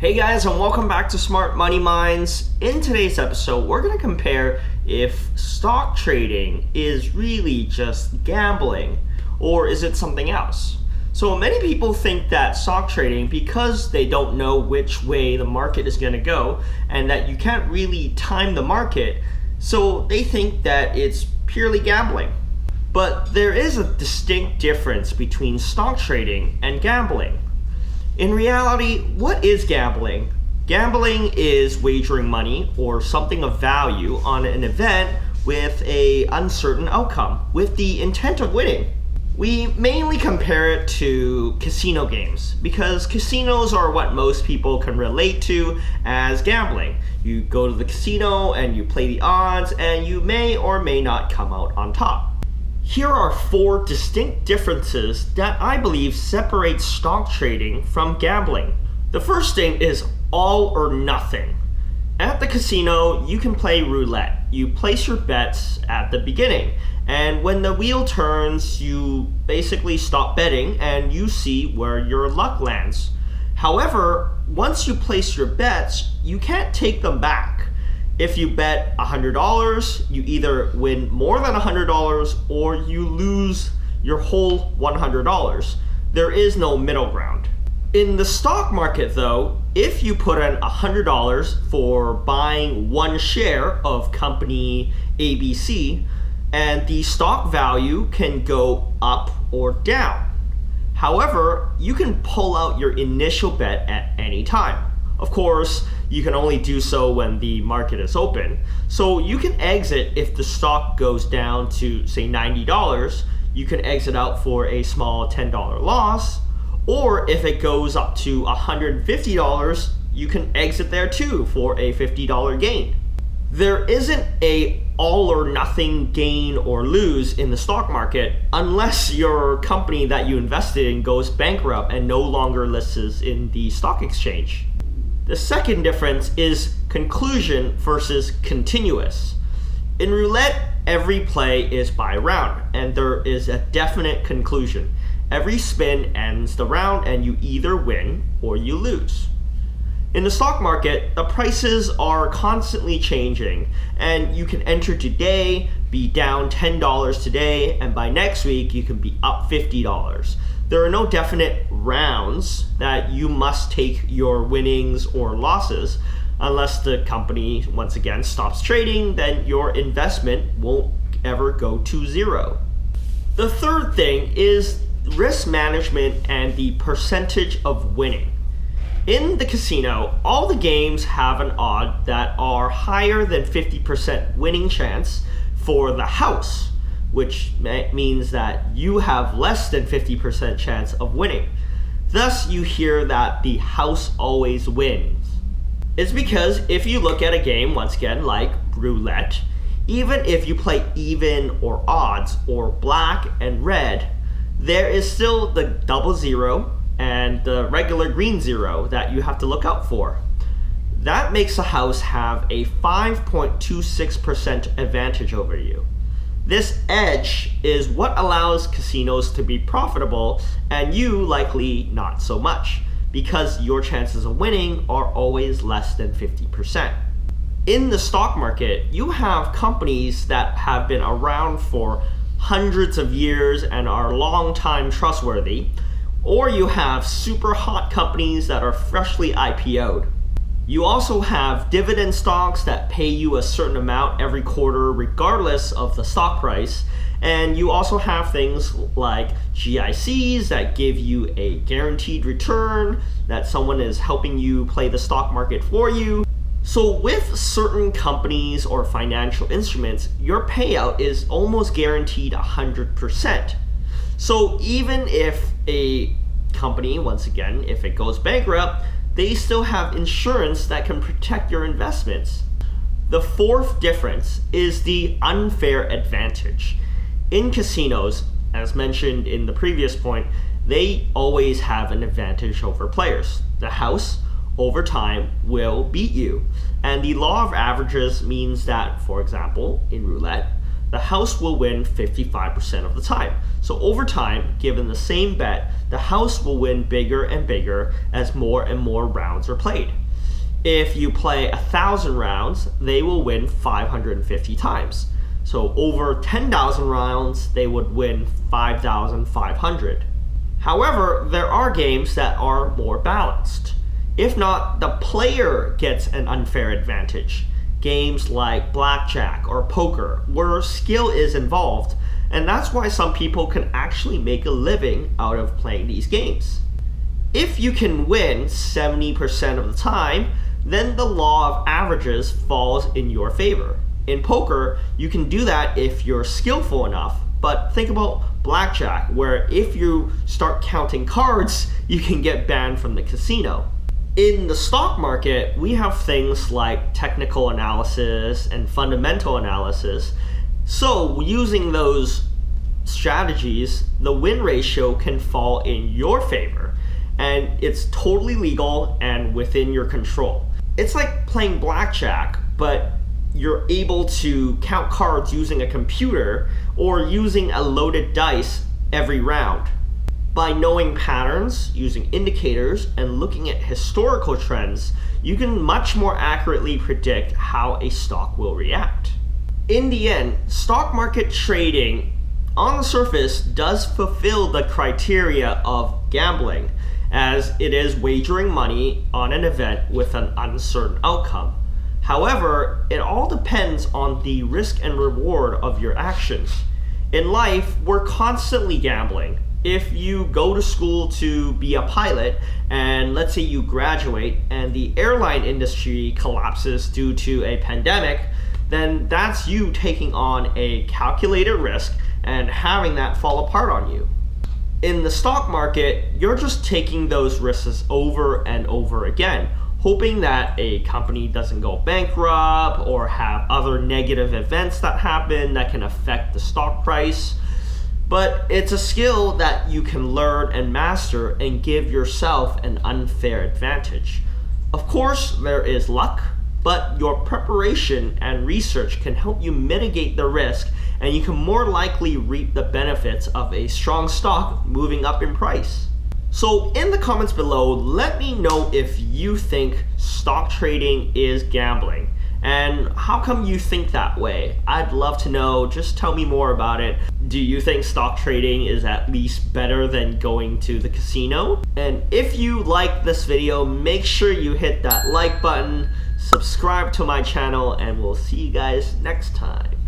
Hey guys, and welcome back to Smart Money Minds. In today's episode, we're going to compare if stock trading is really just gambling or is it something else. So many people think that stock trading, because they don't know which way the market is going to go and that you can't really time the market, so they think that it's purely gambling. But there is a distinct difference between stock trading and gambling. In reality, what is gambling? Gambling is wagering money or something of value on an event with an uncertain outcome, with the intent of winning. We mainly compare it to casino games because casinos are what most people can relate to as gambling. You go to the casino and you play the odds and you may or may not come out on top. Here are 4 distinct differences that I believe separate stock trading from gambling. The first thing is all or nothing. At the casino, you can play roulette. You place your bets at the beginning, and when the wheel turns, you basically stop betting and you see where your luck lands. However, once you place your bets, you can't take them back. If you bet $100, you either win more than $100 or you lose your whole $100. There is no middle ground. In the stock market though, if you put in $100 for buying one share of company ABC, and the stock value can go up or down. However, you can pull out your initial bet at any time. Of course, you can only do so when the market is open. So you can exit if the stock goes down to, say, $90. You can exit out for a small $10 loss. Or if it goes up to $150, you can exit there too for a $50 gain. There isn't a all or nothing gain or lose in the stock market unless your company that you invested in goes bankrupt and no longer lists in the stock exchange. The second difference is conclusion versus continuous. In roulette, every play is by round, and there is a definite conclusion. Every spin ends the round, and you either win or you lose. In the stock market, the prices are constantly changing, and you can enter today, be down $10 today, and by next week, you can be up $50. There are no definite rounds that you must take your winnings or losses. Unless the company, once again, stops trading, then your investment won't ever go to zero. The third thing is risk management and the percentage of winning. In the casino, all the games have an odd that are higher than 50% winning chance for the house, which means that you have less than 50% chance of winning. Thus, you hear that the house always wins. It's because if you look at a game, once again, like roulette, even if you play even or odds or black and red, there is still the double zero and the regular green zero that you have to look out for. That makes a house have a 5.26% advantage over you. This edge is what allows casinos to be profitable and you likely not so much, because your chances of winning are always less than 50%. In the stock market, you have companies that have been around for hundreds of years and are long time trustworthy, or you have super hot companies that are freshly IPO'd. You also have dividend stocks that pay you a certain amount every quarter regardless of the stock price, and you also have things like GICs that give you a guaranteed return, that someone is helping you play the stock market for you. So with certain companies or financial instruments, your payout is almost guaranteed 100%. So even if a company, once again, if it goes bankrupt, they still have insurance that can protect your investments. The fourth difference is the unfair advantage. In casinos, as mentioned in the previous point, they always have an advantage over players. The house, over time, will beat you. And the law of averages means that, for example, in roulette, the house will win 55% of the time. So over time, given the same bet, the house will win bigger and bigger as more and more rounds are played. If you play 1,000 rounds, they will win 550 times. So over 10,000 rounds, they would win 5,500. However, there are games that are more balanced. If not, the player gets an unfair advantage. Games like blackjack or poker, where skill is involved, and that's why some people can actually make a living out of playing these games. If you can win 70% of the time, then the law of averages falls in your favor. In poker, you can do that if you're skillful enough, but think about blackjack, where if you start counting cards, you can get banned from the casino. In the stock market, we have things like technical analysis and fundamental analysis. So using those strategies, the win ratio can fall in your favor, and it's totally legal and within your control. It's like playing blackjack, but you're able to count cards using a computer or using a loaded dice every round. By knowing patterns, using indicators, and looking at historical trends, you can much more accurately predict how a stock will react. In the end, stock market trading on the surface does fulfill the criteria of gambling, as it is wagering money on an event with an uncertain outcome. However, it all depends on the risk and reward of your actions. In life, we're constantly gambling. If you go to school to be a pilot, and let's say you graduate and the airline industry collapses due to a pandemic, then that's you taking on a calculated risk and having that fall apart on you. In the stock market, you're just taking those risks over and over again, hoping that a company doesn't go bankrupt or have other negative events that happen that can affect the stock price. But it's a skill that you can learn and master and give yourself an unfair advantage. Of course, there is luck, but your preparation and research can help you mitigate the risk, and you can more likely reap the benefits of a strong stock moving up in price. So in the comments below, let me know if you think stock trading is gambling. And how come you think that way? I'd love to know. Just tell me more about it. Do you think stock trading is at least better than going to the casino? And if you like this video, make sure you hit that like button, subscribe to my channel, and we'll see you guys next time.